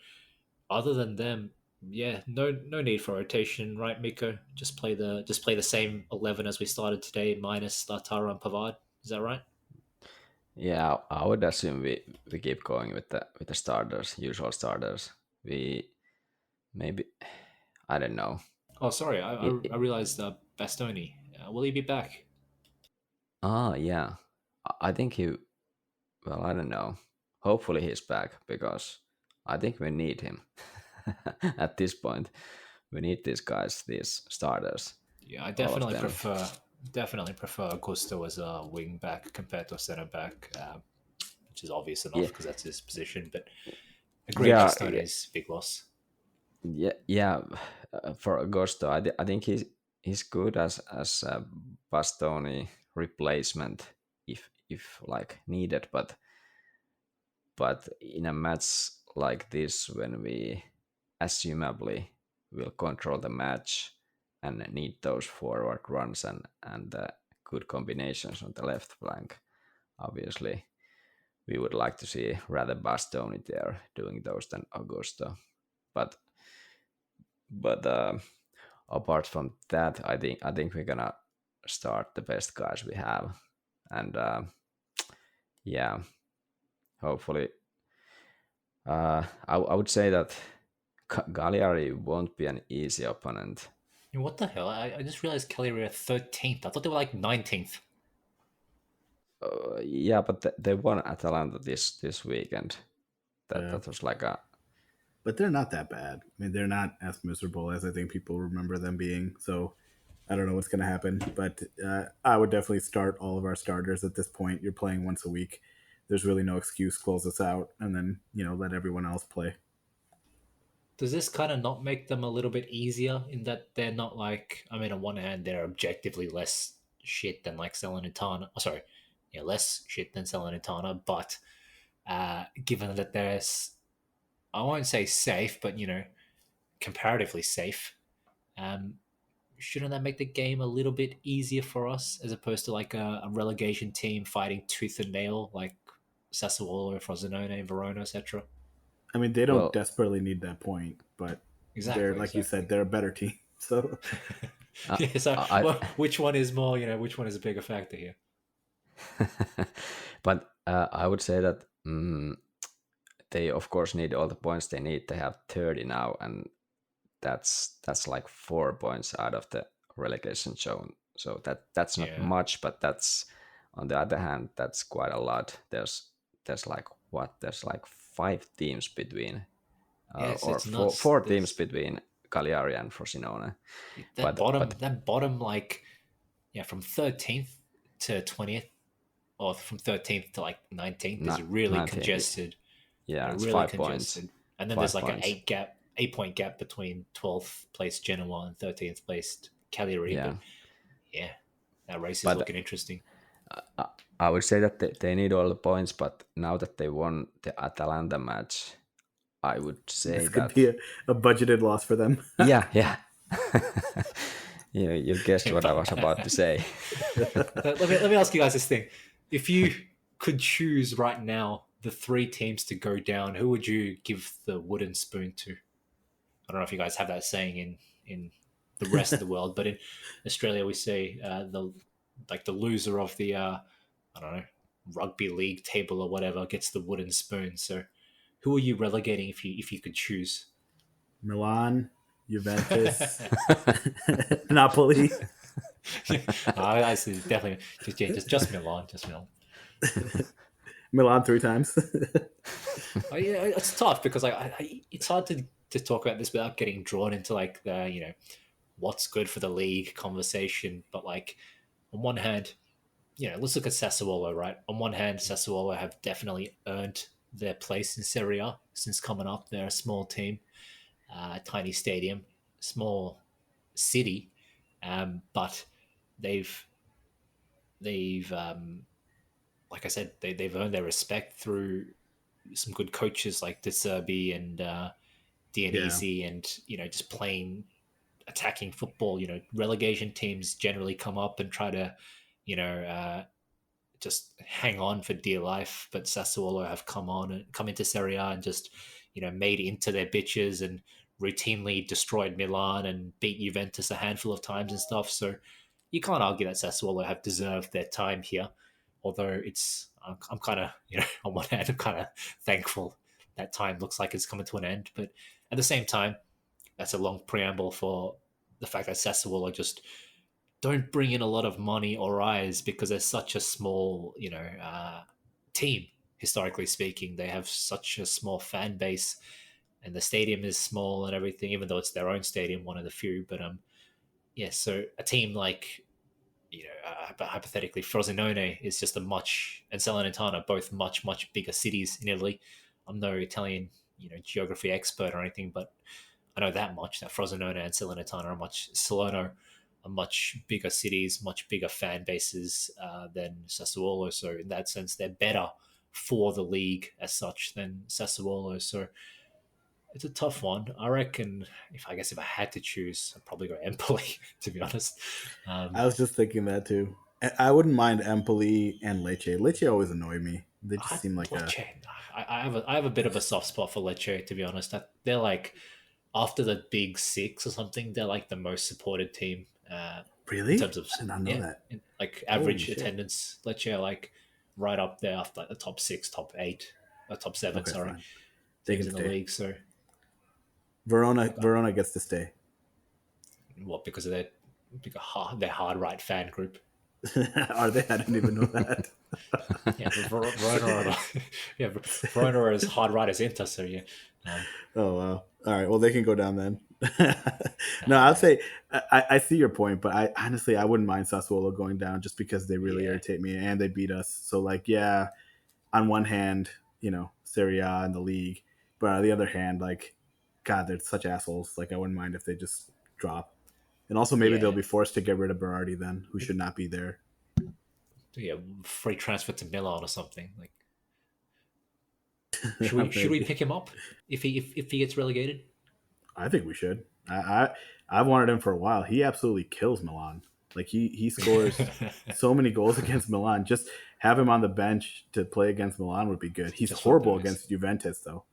other than them, yeah, no need for rotation, right, Miko? Just play the same 11 as we started today, minus Lautaro and Pavard. Is that right? yeah, I would assume we keep going with the starters, usual starters. We maybe I don't know. Oh, sorry, I I, It, I it- realized Bastoni. Will he be back? yeah, I think he. Well, I don't know. Hopefully he's back because I think we need him at this point. We need these guys, these starters, Yeah, I all of them. definitely prefer Augusto as a wing back compared to a centre back, which is obvious enough Yeah, because that's his position. But agreed, yeah, Bastoni is big loss. yeah. For Agosto, I think he's good as a Bastoni replacement if like needed, but in a match like this when we assumably will control the match and need those forward runs and good combinations on the left flank, obviously we would like to see rather Bastoni there doing those than Augusto. But apart from that, I think we're gonna start the best guys we have, and yeah, hopefully. I would say that Cagliari won't be an easy opponent. What the hell? I just realized Cagliari are 13th. I thought they were like 19th. Yeah, but they won Atalanta this weekend. Yeah. That was like a. But they're not that bad. I mean, they're not as miserable as I think people remember them being. So I don't know what's going to happen. But I would definitely start all of our starters at this point. You're playing once a week. There's really no excuse. Close us out, and then let everyone else play. Does this kind of not make them a little bit easier in that they're not like, I mean, on one hand, they're objectively less shit than like Salernitana. Oh, sorry, yeah, less shit than Salernitana. But given that they're, I won't say safe, but comparatively safe, um, shouldn't that make the game a little bit easier for us as opposed to like a relegation team fighting tooth and nail like Sassuolo, Frosinone, Verona, etc.? I mean, they don't Well, desperately need that point, but they're like you said, they're a better team. So yeah. So, which one is more? Which one is a bigger factor here? but I would say that they of course need all the points they need. They have 30 now, and that's like 4 points out of the relegation zone. So that's not much, but that's on the other hand, that's quite a lot. There's like what? There's like 5 teams between, or four teams between Cagliari and Frosinone. That bottom, like, from 13th to 20th, or from 13th to like 19th is really 19th. Congested. Yeah, it's really 5 congested. points. And then there's like an 8-point gap between 12th place Genoa and 13th place Cagliari. Yeah. But yeah, that race is looking interesting. I would say that they need all the points, but now that they won the Atalanta match, I would say this could be a budgeted loss for them. yeah. You guessed what I was about to say. Let me ask you guys this thing. If you could choose right now the 3 teams to go down, who would you give the wooden spoon to? I don't know if you guys have that saying in the rest of the world, but in Australia we say the loser of the I don't know, rugby league table or whatever gets the wooden spoon. So who are you relegating if you could choose? Milan, Juventus, Napoli. I see, definitely just Milan, Milan 3 times. Yeah, it's tough because it's hard to talk about this without getting drawn into like the what's good for the league conversation. But like on one hand, let's look at Sassuolo, right? On one hand, Sassuolo have definitely earned their place in Serie since coming up. They're a small team, tiny stadium, small city, but they've like I said, they've earned their respect through some good coaches like De Zerbi and Dionisi, and just playing attacking football. Relegation teams generally come up and try to just hang on for dear life, but Sassuolo have come into Serie A and just made into their bitches and routinely destroyed Milan and beat Juventus a handful of times and stuff. So you can't argue that Sassuolo have deserved their time here, although I'm kind of on one hand I'm kind of thankful that time looks like it's coming to an end, but at the same time that's a long preamble for the fact that Sassuolo just don't bring in a lot of money or eyes because they're such a small team. Historically speaking, they have such a small fan base, and the stadium is small and everything, even though it's their own stadium, one of the few. But so a team like hypothetically Frosinone is just and Salernitana, both much bigger cities in Italy. I'm no Italian geography expert or anything, but I know that much, that Frosinone and Salernitana are Salerno are much bigger cities, much bigger fan bases than Sassuolo. So in that sense, they're better for the league as such than Sassuolo. So it's a tough one. I reckon if I had to choose, I'd probably go Empoli, to be honest. I was just thinking that too. I wouldn't mind Empoli and Lecce. Lecce always annoy me. They just seem like a Lecce. I have a bit of a soft spot for Lecce, to be honest. They're like, after the big six or something, they're like the most supported team in really. terms of, I did not know yeah, that. like Holy average shit. attendance. Lecce are like right up there after like the top six, top eight, top seven, Okay, sorry, fine. They teams can in the stay. league. So Verona. like, Verona gets to stay. what, because of their hard right fan group. Are they? I didn't even know that. Yeah, Verona are yeah, Verona are as hard right as Inter. So yeah, Oh wow! All right, well they can go down then. No, I'd nah, say I see your point, but I honestly I wouldn't mind Sassuolo going down just because they really yeah, irritate me and they beat us. So like, yeah, on one hand, Serie A in the league, but on the other hand, like, God, they're such assholes. Like, I wouldn't mind if they just drop. And also, maybe they'll yeah, be forced to get rid of Berardi then, who should not be there. yeah. Free transfer to Milan or something. Like, should we Maybe. pick him up if he gets relegated? I think we should. I've wanted him for a while. He absolutely kills Milan. Like he scores so many goals against Milan. Just have him on the bench to play against Milan would be good. He's Just for horrible booze. against Juventus though.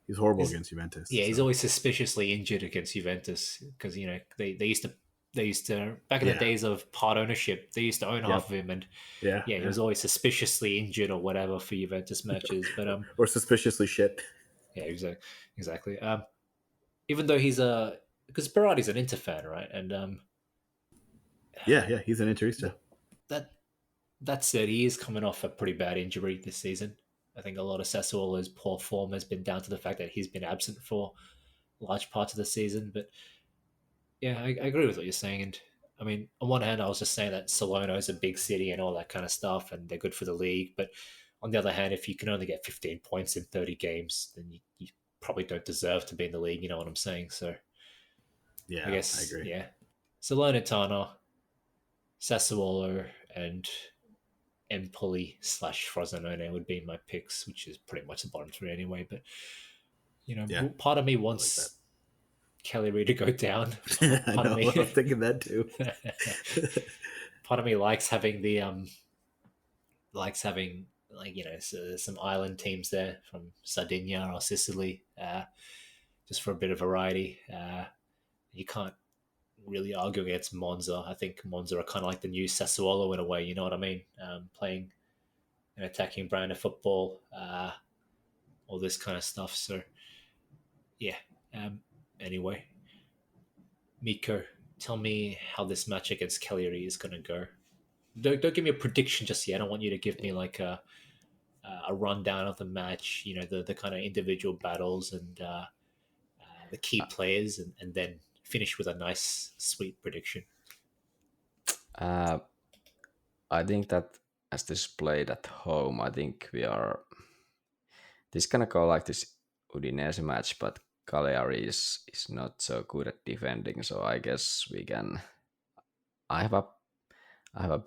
He's horrible Is against Juventus. Yeah, he's So always suspiciously injured against Juventus because they used to back in the yeah, days of part ownership, they used to own half yep, of him, and yeah, yeah, he yeah. was always suspiciously injured or whatever for Juventus matches. But Or suspiciously shit. yeah, exactly. Even though he's a because Berardi's an Inter fan, right? And Yeah, yeah. He's an Interista. that that that said, he is coming off a pretty bad injury this season. I think a lot of Sassuolo's poor form has been down to the fact that he's been absent for large parts of the season. But yeah, I agree with what you're saying. And I mean, on one hand, I was just saying that Salona is a big city and all that kind of stuff, and they're good for the league. But on the other hand, if you can only get 15 points in 30 games, then you probably don't deserve to be in the league. You know what I'm saying? So I Yeah, I guess, agree. yeah. Salernitana, Sassuolo, and Empoli/Frosinone would be my picks, which is pretty much the bottom three anyway. But Yeah, part of me I like that. wants Cagliari to go down. I Part of know. me, I was thinking that too. part of me likes having like some island teams there from Sardinia or Sicily, just for a bit of variety. You can't really argue against Monza. I think Monza are kind of like the new Sassuolo in a way. You know what I mean? Playing an attacking brand of football, all this kind of stuff. So yeah. Anyway, Miko, tell me how this match against Cagliari is going to go. Don't give me a prediction just yet. I want you to give me like a rundown of the match. The kind of individual battles and the key players, and then finish with a nice, sweet prediction. Uh, I think that as this played at home, I think we are. This gonna go like this Udinese match, but Cagliari is not so good at defending, so I guess we can. I have a I have a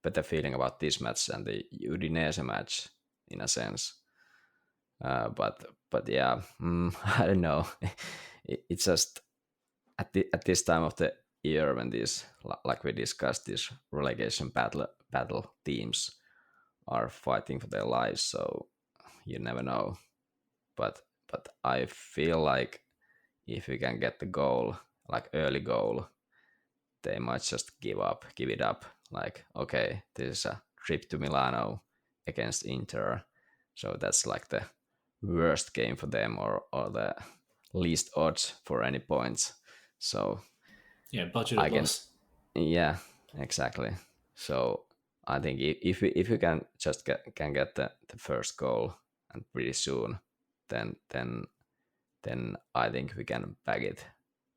better feeling about this match than the Udinese match in a sense. But yeah, I don't know. It's just at this time of the year when these, like we discussed, these relegation battle teams are fighting for their lives. So you never know. But I feel like if we can get the goal, like early goal, they might just give it up. Like, okay, this is a trip to Milano against Inter, so that's like the worst game for them, or the least odds for any points. So Yeah, budgeted I can, loss. yeah, exactly. So I think if we can just get the first goal and pretty soon, then I think we can back it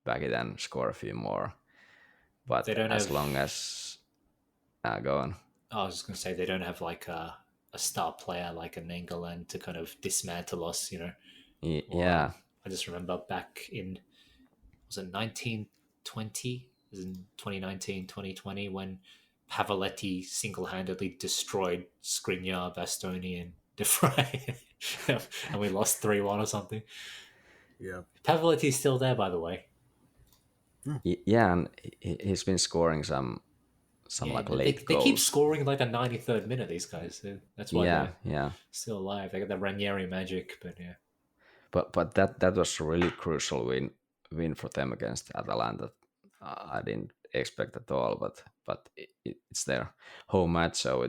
and score a few more. They But don't as have. long as go on. I was just gonna say they don't have like a star player like an England to kind of dismantle us. Or Yeah, I just remember back in, was it 1920? It was in 2019, 2020 when Pavoletti single-handedly destroyed Skriniar, Bastoni, and De Vrij, and we lost 3-1 or something. Yeah. Pavoletti's still there, by the way. yeah, and he's been scoring some Yeah, like they late keep goals. scoring like the 93rd minute. These guys, so that's why Yeah, they're yeah. still alive. They got the Ranieri magic, but yeah, But that was a really crucial win for them against Atalanta. I didn't expect at all, but it's their home match, so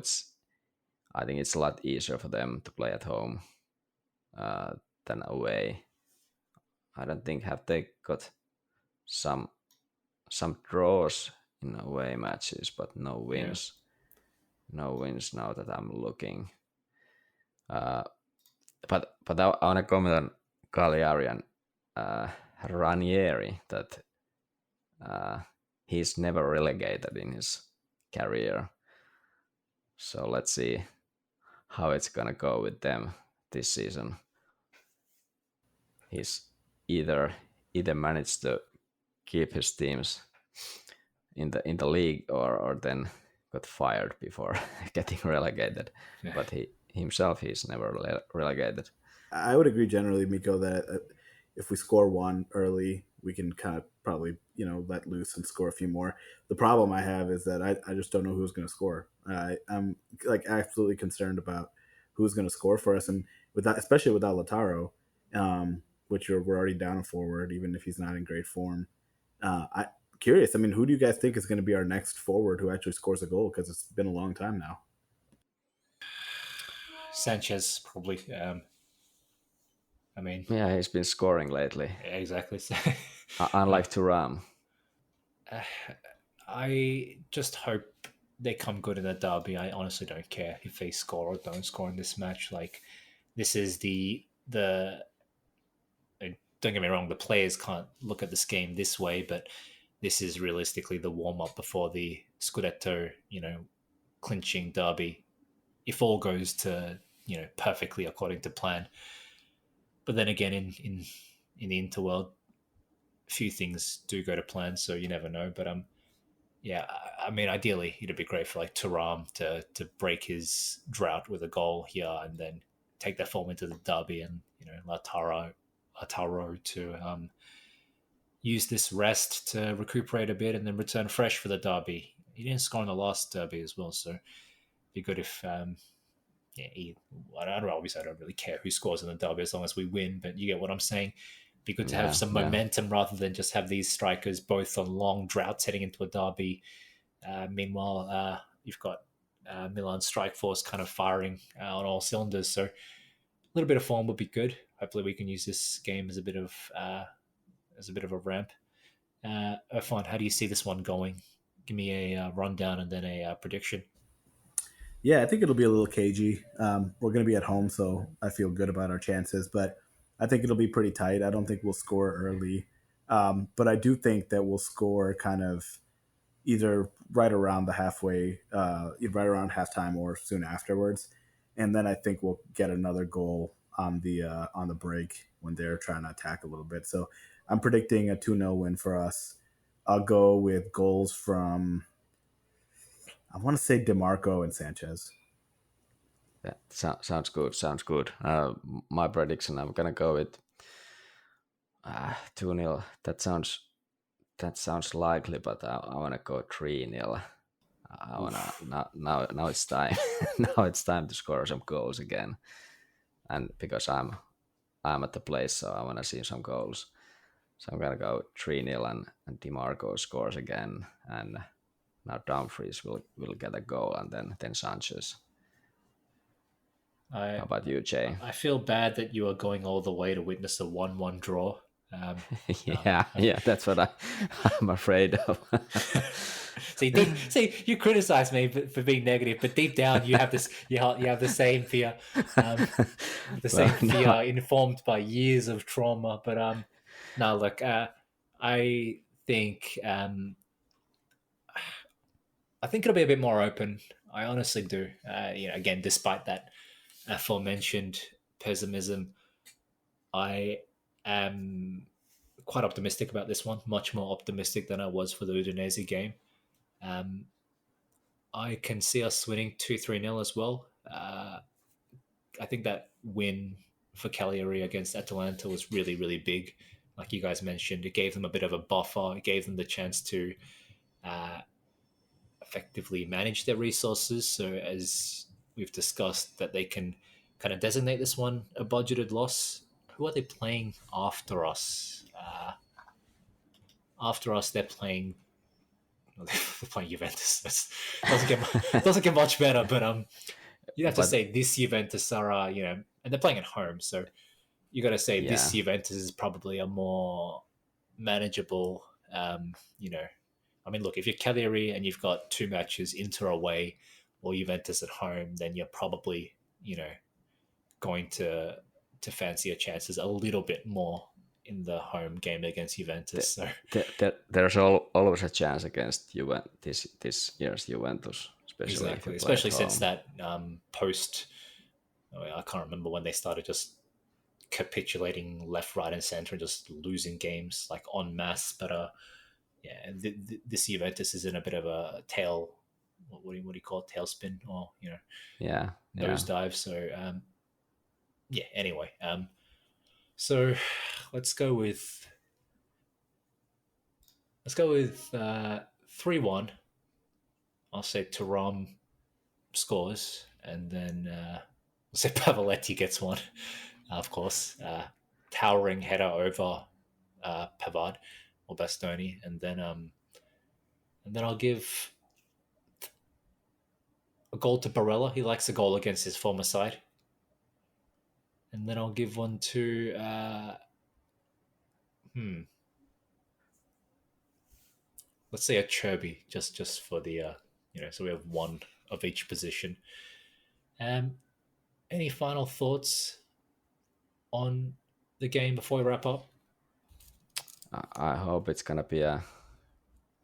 I think it's a lot easier for them to play at home uh, than away. I don't think have they got some draws in away matches, but no yeah. wins. No wins now that I'm looking. Uh, but I want to comment on Cagliari and Ranieri that he's never relegated in his career. So let's see how it's gonna go with them this season. He's either managed to keep his teams in the league or then got fired before getting relegated. Yeah. But he's never relegated. I would agree generally, Miko, that if we score one early, we can kind of probably let loose and score a few more. The problem I have is that I just don't know who's going to score. I'm like absolutely concerned about who's going to score for us, and without, especially without Lautaro, which we're already down a forward, even if he's not in great form. I curious. I mean, who do you guys think is going to be our next forward who actually scores a goal? Because it's been a long time now. Sanchez probably. I mean, Yeah, he's been scoring lately. yeah, exactly. Unlike Thuram. I just hope they come good in the derby. I honestly don't care if they score or don't score in this match. Like, this is don't get me wrong, the players can't look at this game this way, but this is realistically the warm up before the Scudetto, clinching derby. If all goes to perfectly according to plan, but then again, in the interworld, few things do go to plan, so you never know. But yeah, I mean, ideally, it'd be great for like thuram to break his drought with a goal here, and then take that form into the derby, and Lautaro to use this rest to recuperate a bit, and then return fresh for the derby. He didn't score in the last derby as well, so it'd be good if yeah, obviously I don't really care who scores in the derby as long as we win, but you get what I'm saying. Be good to have some momentum rather than just have these strikers both on long droughts heading into a derby. Meanwhile, you've got Milan strike force kind of firing on all cylinders, so a little bit of form would be good. Hopefully, we can use this game as a bit of a ramp. Irfan, how do you see this one going? Give me a rundown and then a prediction. Yeah, I think it'll be a little cagey. We're going to be at home, so I feel good about our chances, but I think it'll be pretty tight. I don't think we'll score early, but I do think that we'll score kind of either right around the halfway, right around halftime or soon afterwards, and then I think we'll get another goal on the break when they're trying to attack a little bit. So I'm predicting a 2-0 win for us. I'll go with goals from, I want to say, Dimarco and Sanchez. Yeah, sounds good. Sounds good. My prediction, I'm gonna go with 2-0. That sounds likely, but I wanna go 3-0. I wanna now it's time. Now it's time to score some goals again, and because I'm at the place, so I wanna see some goals. So I'm gonna go 3-0 and Dimarco scores again, and now Dumfries will get a goal, and then Sanchez. How about you, Jay? I feel bad that you are going all the way to witness a 1-1 draw. Yeah, that's what I'm afraid of. See, you criticize me for being negative, but deep down you have this, you have the same fear, informed by years of trauma. But no, look, I think I think it'll be a bit more open. I honestly do. Again, despite that aforementioned pessimism, I am quite optimistic about this one. Much more optimistic than I was for the Udinese game. Um, I can see us winning 2-3-0 as well. I think that win for Cagliari against Atalanta was really, really big. Like you guys mentioned, it gave them a bit of a buffer. It gave them the chance to effectively manage their resources. So as we've discussed, that they can kind of designate this one a budgeted loss. Who are they playing after us? After us, they're playing. They're playing Juventus. Doesn't get much better. But you have to say this Juventus are and they're playing at home, so you got to say this Juventus is probably a more manageable. I mean, look, if you're Cagliari and you've got 2 matches, Inter away or Juventus at home, then you're probably going to fancy your chances a little bit more in the home game against Juventus. So there's always a chance against this year's Juventus, especially since that post. I can't remember when they started just capitulating left, right, and center and just losing games like en masse. But this Juventus is in a bit of a tail. What do you call it? Tailspin, or nosedive. So Anyway, so let's go with 3-1. I'll say Thuram scores, and then we'll say Pavoletti gets one, of course. Towering header over Pavard or Bastoni, and then I'll give a goal to Barella. He likes a goal against his former side. And then I'll give one to let's say a Cherby, just for the so we have one of each position. Any final thoughts on the game before we wrap up? I hope it's gonna be a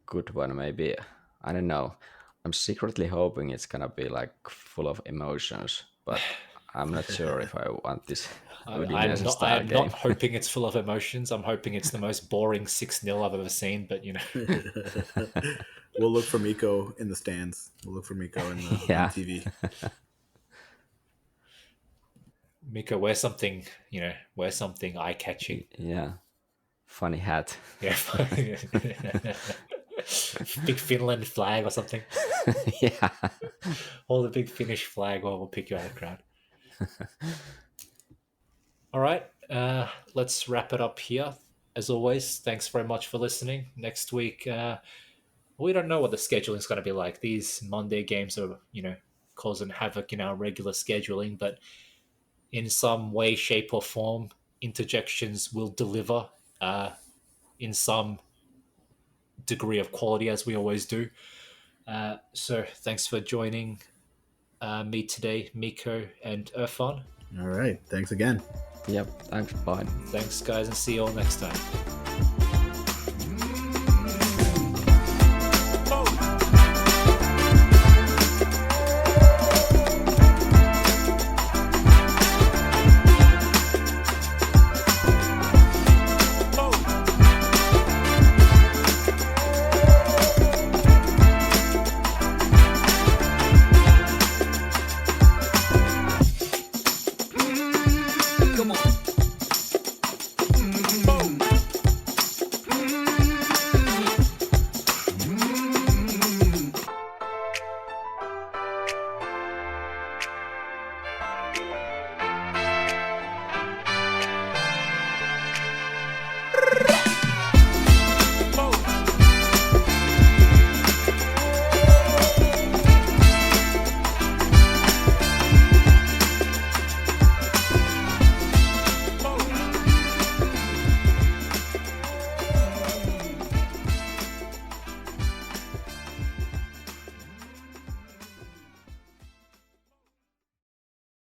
good one. Maybe, I don't know. I'm secretly hoping it's gonna be like full of emotions, but I'm not sure if I want this. I'm not hoping it's full of emotions. I'm hoping it's the most boring 6-0 I've ever seen, but We'll look for Miko in the stands. We'll look for Miko on TV. Miko, wear something eye-catching. Yeah. Funny hat. Yeah. Big Finland flag or something. Yeah. Hold a big Finnish flag while we'll pick you out of the crowd. All right, let's wrap it up here. As always, thanks very much for listening. Next week, we don't know what the scheduling is going to be like. These Monday games are, causing havoc in our regular scheduling, but in some way, shape, or form, Jections will deliver in some degree of quality, as we always do. So thanks for joining me today, Miko and Irfan. All right. Thanks again. Yep. Thanks. Bye. Thanks, guys, and see you all next time.